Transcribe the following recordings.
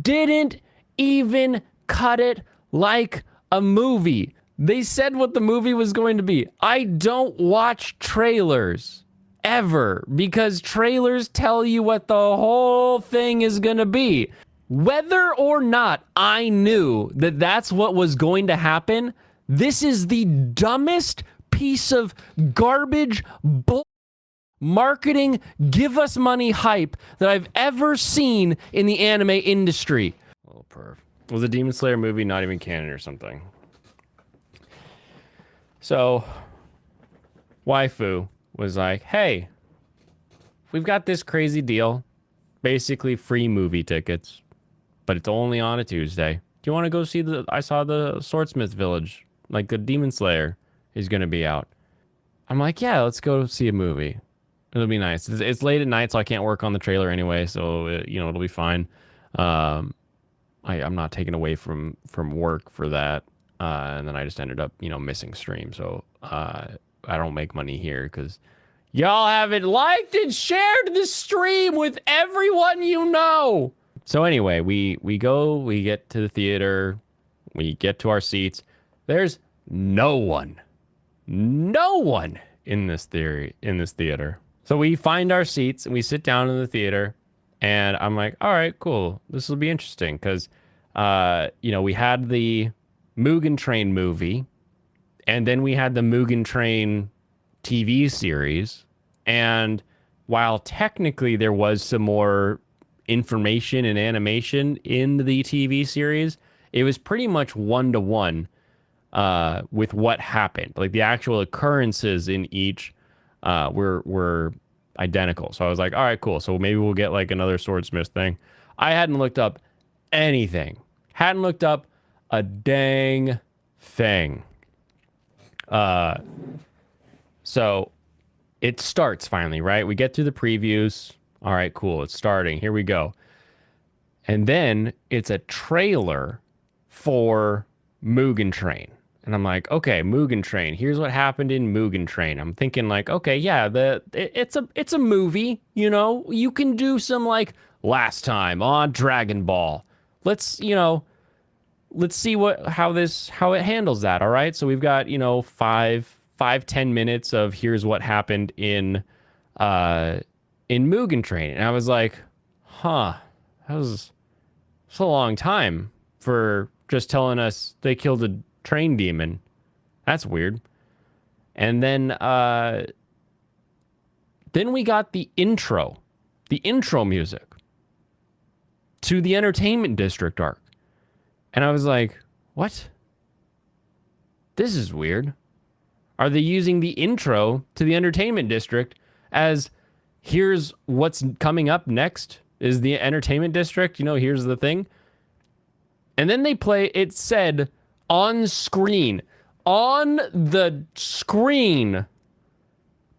didn't even cut it like a movie. They said what the movie was going to be. I don't watch trailers ever because trailers tell you what the whole thing is going to be. Whether or not I knew that that's what was going to happen, this is the dumbest piece of garbage bull marketing, give us money hype that I've ever seen in the anime industry. Oh, perv. Was the Demon Slayer movie not even canon or something? So, waifu was like, hey, we've got this crazy deal. Basically free movie tickets, but it's only on a Tuesday. Do you want to go see I saw the Swordsmith Village, like the Demon Slayer is going to be out. I'm like, yeah, let's go see a movie. It'll be nice. It's late at night, so I can't work on the trailer anyway, so, it'll be fine. I'm not taken away from work for that. And then I just ended up, missing stream. So I don't make money here because y'all haven't liked and shared the stream with everyone you know. So anyway, we get to the theater, we get to our seats. There's no one in this theater. So we find our seats and we sit down in the theater, and I'm like, all right, cool. This will be interesting because, we had the Mugen Train movie, and then we had the Mugen Train TV series. And while technically there was some more information and animation in the TV series, it was pretty much one-to-one with what happened. Like the actual occurrences in each were identical. So I was like, all right, cool. So maybe we'll get like another Swordsmith thing. I hadn't looked up anything. Hadn't looked up a dang thing. So it starts finally, right? We get through the previews. All right, cool. It's starting. Here we go. And then it's a trailer for Mugen Train. And I'm like, okay, Mugen Train. Here's what happened in Mugen Train. I'm thinking like, okay, yeah, it's a movie, You can do some like last time on Dragon Ball. Let's see how it handles that, all right? So we've got, 10 minutes of here's what happened in Mugen Train. And I was like, that's a long time for just telling us they killed a train demon. That's weird. And then we got the intro music to the Entertainment District arc. And I was like, what? This is weird. Are they using the intro to the Entertainment District as here's what's coming up next is the Entertainment District, here's the thing. And then it said on the screen,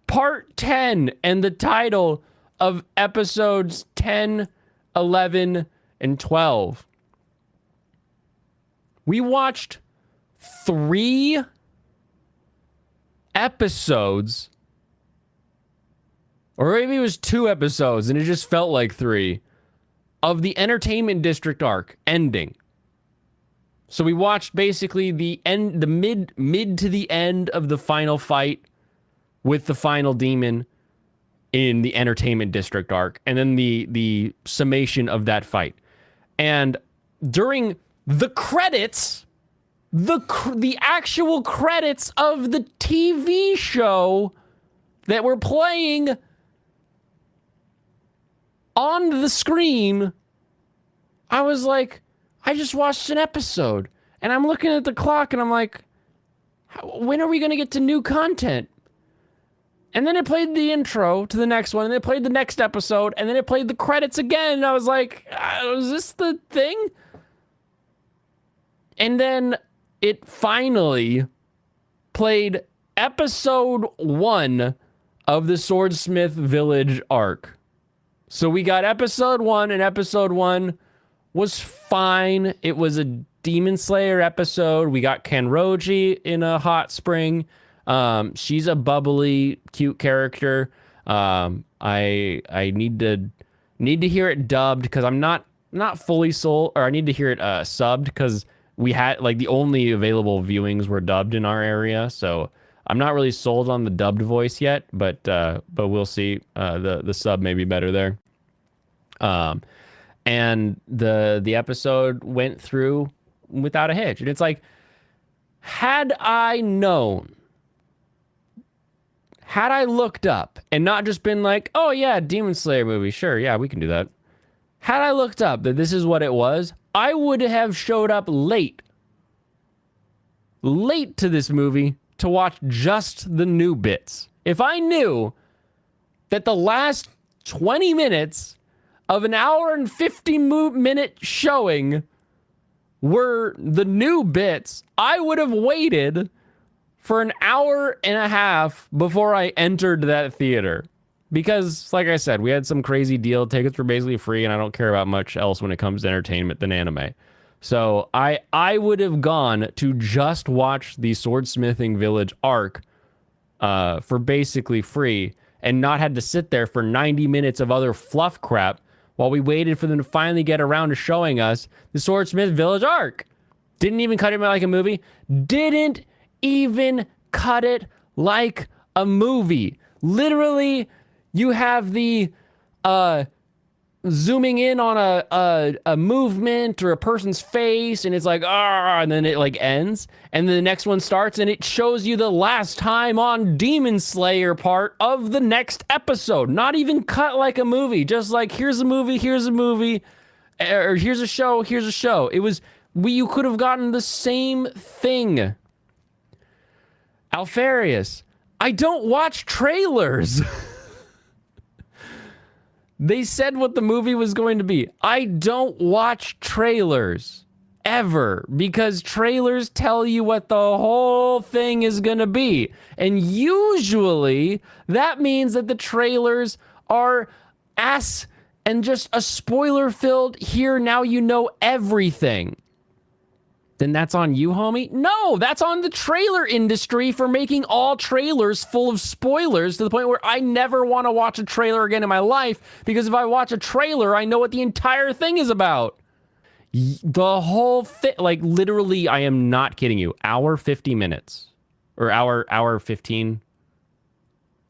part 10 and the title of episodes 10, 11, and 12. We watched 3 episodes, or maybe it was 2 episodes, and it just felt like 3, of the Entertainment District arc ending. So we watched basically the mid to the end of the final fight with the final demon in the Entertainment District arc, and then the summation of that fight. And during the credits, the actual credits of the TV show that were playing on the screen, I was like, I just watched an episode, and I'm looking at the clock, and I'm like, when are we going to get to new content? And then it played the intro to the next one, and then it played the next episode, and then it played the credits again, and I was like, is this the thing? And then it finally played episode 1 of the Swordsmith Village arc. So we got episode 1, and episode 1 was fine. It was a Demon Slayer episode. We got Kenroji in a hot spring. She's a bubbly, cute character. I need to hear it dubbed because I'm not not fully sold, or I need to hear it subbed, because we had like the only available viewings were dubbed in our area, so I'm not really sold on the dubbed voice yet, but we'll see. The sub may be better there. And the episode went through without a hitch, and it's like, had I known, had I looked up and not just been like, oh yeah, Demon Slayer movie, sure, yeah, we can do that. Had I looked up that this is what it was, I would have showed up late to this movie to watch just the new bits. If I knew that the last 20 minutes of an hour and 50-minute showing were the new bits, I would have waited for an hour and a half before I entered that theater. Because, like I said, we had some crazy deal. Tickets were basically free, and I don't care about much else when it comes to entertainment than anime. So I would have gone to just watch the Swordsmithing Village arc for basically free, and not had to sit there for 90 minutes of other fluff crap while we waited for them to finally get around to showing us the Swordsmith Village arc. Didn't even cut it like a movie. Didn't even cut it like a movie. Literally, you have the zooming in on a movement or a person's face, and it's like, ah, and then it like ends, and then the next one starts, and it shows you the last time on Demon Slayer part of the next episode. Not even cut like a movie, just like, here's a movie, or here's a show. It was, you could have gotten the same thing. Alfarius, I don't watch trailers. They said what the movie was going to be. I don't watch trailers ever, because trailers tell you what the whole thing is going to be. And usually that means that the trailers are ass and just a spoiler filled, here, now you know everything. Then that's on you, homie? No, that's on the trailer industry for making all trailers full of spoilers, to the point where I never want to watch a trailer again in my life, because if I watch a trailer, I know what the entire thing is about. The whole thing, like, literally, I am not kidding you, hour 50 minutes. Or hour 15.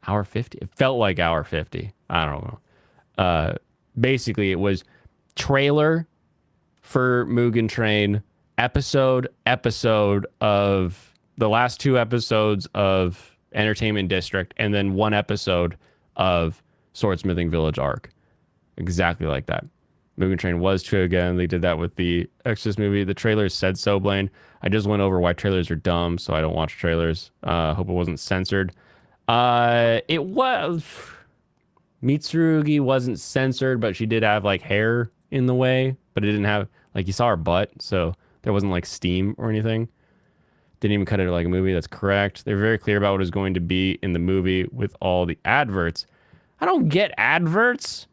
Hour 50? It felt like hour 50. I don't know. Basically, it was trailer for Mugen Train, episode of the last 2 episodes of Entertainment District, and then 1 episode of Swordsmithing Village arc. Exactly like that. Mugen Train was true again. They did that with the Exorcist movie. The trailers said so, Blaine. I just went over why trailers are dumb, so I don't watch trailers. Hope it wasn't censored. It was... Mitsurugi wasn't censored, but she did have, like, hair in the way, but it didn't have... Like, you saw her butt, so there wasn't, like, steam or anything. Didn't even cut it like a movie. That's correct. They're very clear about what is going to be in the movie with all the adverts. I don't get adverts.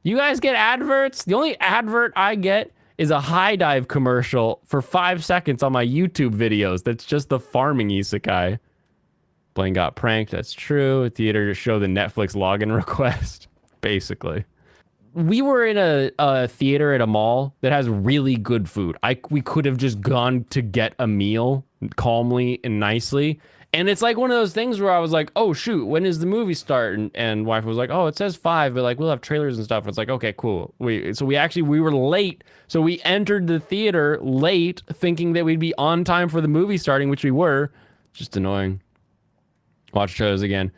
You guys get adverts? The only advert I get is a high dive commercial for 5 seconds on my YouTube videos. That's just the farming isekai. Blaine got pranked. That's true. Theater to show the Netflix login request, basically. We were in a theater at a mall that has really good food. We could have just gone to get a meal calmly and nicely. And it's like one of those things where I was like, oh, shoot, when does the movie start? And wife was like, oh, it says 5, but like, we'll have trailers and stuff. It's like, okay, cool. We were late. So we entered the theater late thinking that we'd be on time for the movie starting, which we were. Just annoying. Watch trailers again.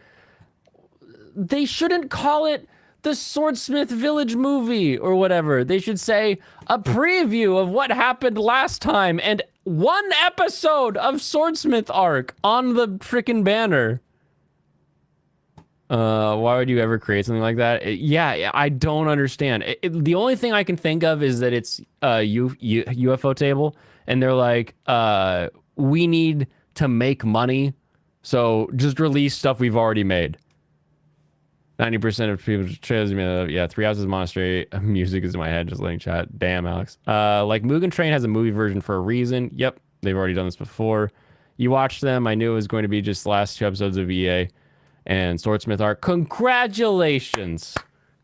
They shouldn't call it the Swordsmith Village movie or whatever. They should say a preview of what happened last time and 1 episode of Swordsmith arc on the freaking banner. Why would you ever create something like that? Yeah, I don't understand. The only thing I can think of is that it's UFOtable, and they're like, we need to make money, so just release stuff we've already made. 90% of people trailers me. Yeah, 3 Houses Monastery. Music is in my head, just letting chat. Damn, Alex. Like Mugen Train has a movie version for a reason. Yep, they've already done this before. You watched them. I knew it was going to be just the last 2 episodes of EA and Swordsmith arc. Congratulations.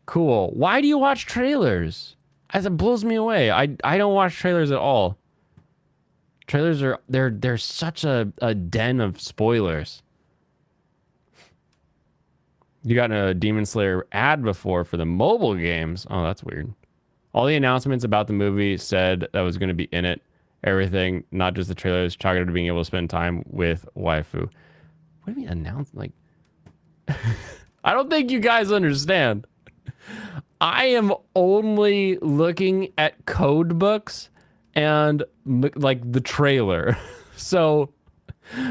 Cool. Why do you watch trailers? As it blows me away. I don't watch trailers at all. Trailers are they're such a den of spoilers. You got a Demon Slayer ad before for the mobile games. Oh, that's weird. All the announcements about the movie said that was going to be in it. Everything, not just the trailers, chalked it to being able to spend time with waifu. What do you mean announce? Like, I don't think you guys understand. I am only looking at code books and like the trailer. So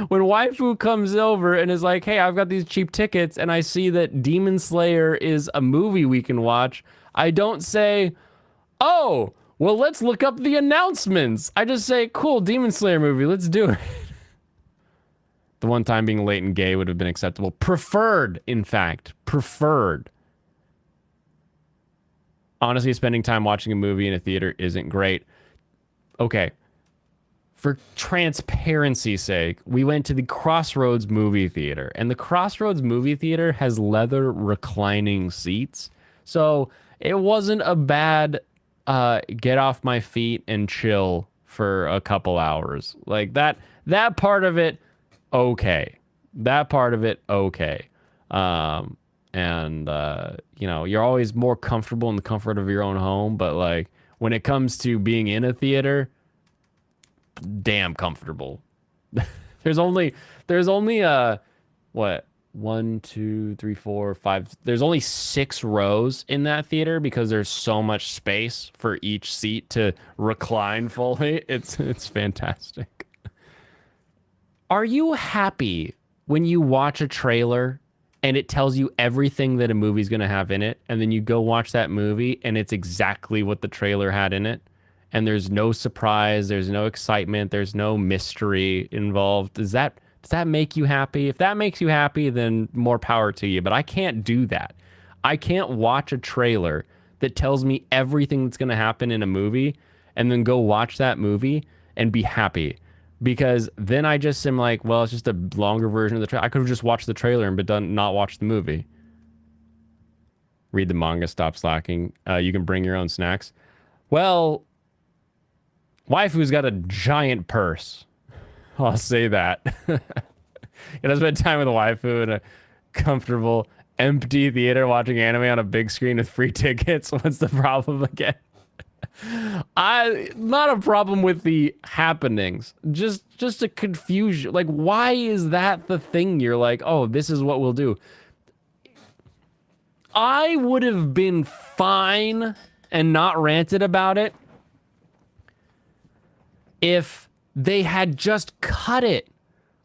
when waifu comes over and is like, hey, I've got these cheap tickets and I see that Demon Slayer is a movie we can watch, I don't say, oh, well, let's look up the announcements. I just say, cool, Demon Slayer movie, let's do it. The one time being late and gay would have been acceptable. Preferred, in fact. Preferred. Honestly, spending time watching a movie in a theater isn't great. Okay. For transparency's sake, we went to the Crossroads movie theater, and the Crossroads movie theater has leather reclining seats. So it wasn't a bad get off my feet and chill for a couple hours. Like that part of it, okay. That part of it, okay. And you know, you're always more comfortable in the comfort of your own home, but like when it comes to being in a theater, damn comfortable. there's only what, 1, 2, 3, 4, 5, there's only 6 rows in that theater because there's so much space for each seat to recline fully. It's fantastic. Are you happy when you watch a trailer and it tells you everything that a movie's going to have in it, and then you go watch that movie and it's exactly what the trailer had in it, and there's no surprise, there's no excitement, there's no mystery involved? Does that make you happy? If that makes you happy, then more power to you. But I can't do that. I can't watch a trailer that tells me everything that's going to happen in a movie and then go watch that movie and be happy. Because then I just am like, well, it's just a longer version of the trailer. I could have just watched the trailer and not watched the movie. Read the manga, stop slacking. You can bring your own snacks. Well, waifu's got a giant purse. I'll say that. You know, spend time with a waifu in a comfortable, empty theater watching anime on a big screen with free tickets. What's the problem again? Not a problem with the happenings. Just a confusion. Like, why is that the thing? You're like, oh, this is what we'll do. I would have been fine and not ranted about it if they had just cut it.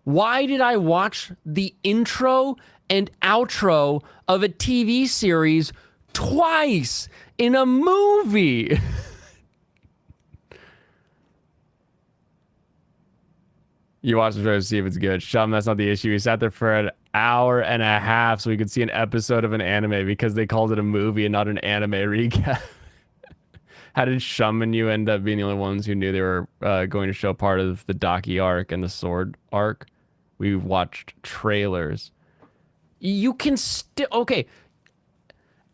Why did I watch the intro and outro of a TV series twice in a movie? You watched the trailer to see if it's good. Shum, that's not the issue. We sat there for an hour and a half so we could see an episode of an anime because they called it a movie and not an anime recap. How did Shum and you end up being the only ones who knew they were going to show part of the Daki arc and the Sword arc? We watched trailers. You can still... Okay.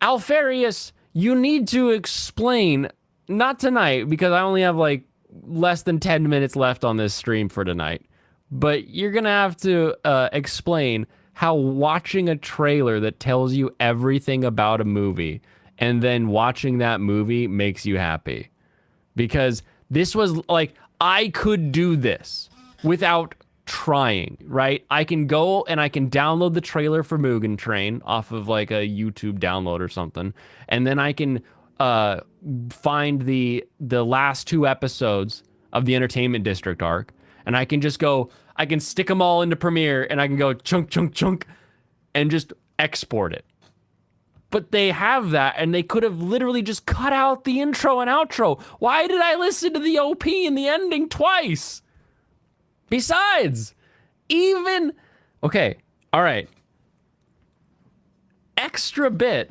Alfarius, you need to explain... Not tonight, because I only have like less than 10 minutes left on this stream for tonight. But you're going to have to explain how watching a trailer that tells you everything about a movie and then watching that movie makes you happy. Because this was like, I could do this without trying, right? I can go and I can download the trailer for Mugen Train off of like a YouTube download or something. And then I can find the last 2 episodes of the Entertainment District arc. And I can just go, I can stick them all into Premiere and I can go chunk, chunk, chunk and just export it. But they have that, and they could have literally just cut out the intro and outro. Why did I listen to the OP and the ending twice? Besides, even... Okay, all right. Extra bit.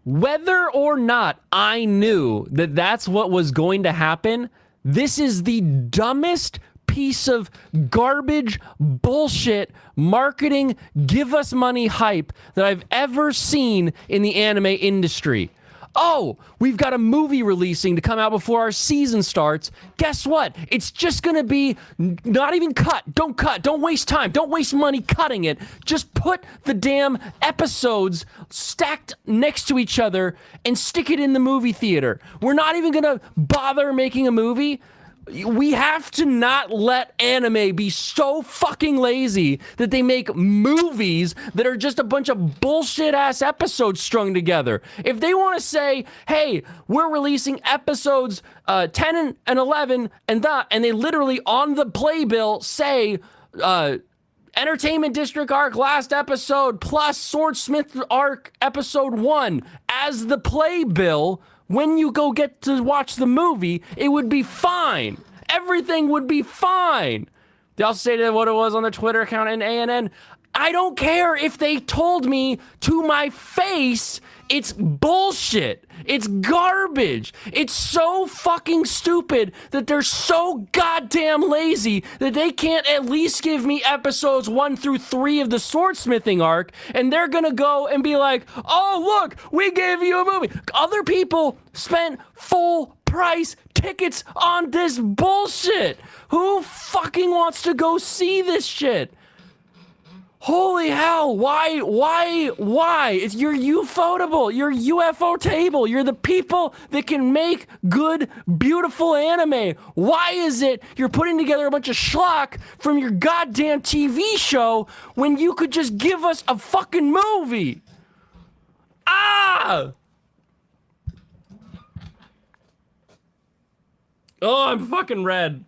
Whether or not I knew that that's what was going to happen, this is the dumbest piece of garbage, bullshit, marketing, give us money hype that I've ever seen in the anime industry. oh, we've got a movie releasing to come out before our season starts. Guess what? It's just going to be not even cut. Don't waste time. Don't waste money cutting it. Just put the damn episodes stacked next to each other and stick it in the movie theater. We're not even going to bother making a movie. We have to not let anime be so fucking lazy that they make movies that are just a bunch of bullshit ass episodes strung together. If they want to say, hey, we're releasing episodes 10 and 11 and they literally on the playbill say Entertainment District Arc last episode plus Swordsmith Arc episode 1 as the playbill, when you go get to watch the movie, it would be fine. Everything would be fine. They also say that what it was on their Twitter account and ANN. I don't care if they told me to my face it's bullshit. It's garbage. It's so fucking stupid that they're so goddamn lazy that they can't at least give me episodes 1 through 3 of the swordsmithing arc, and they're gonna go and be like, oh, look, we gave you a movie. Other people spent full price tickets on this bullshit. Who fucking wants to go see this shit? Holy hell, why? It's your UFOtable, your UFOtable. You're the people that can make good, beautiful anime. Why is it you're putting together a bunch of schlock from your goddamn TV show when you could just give us a fucking movie? Ah! Oh, I'm fucking red.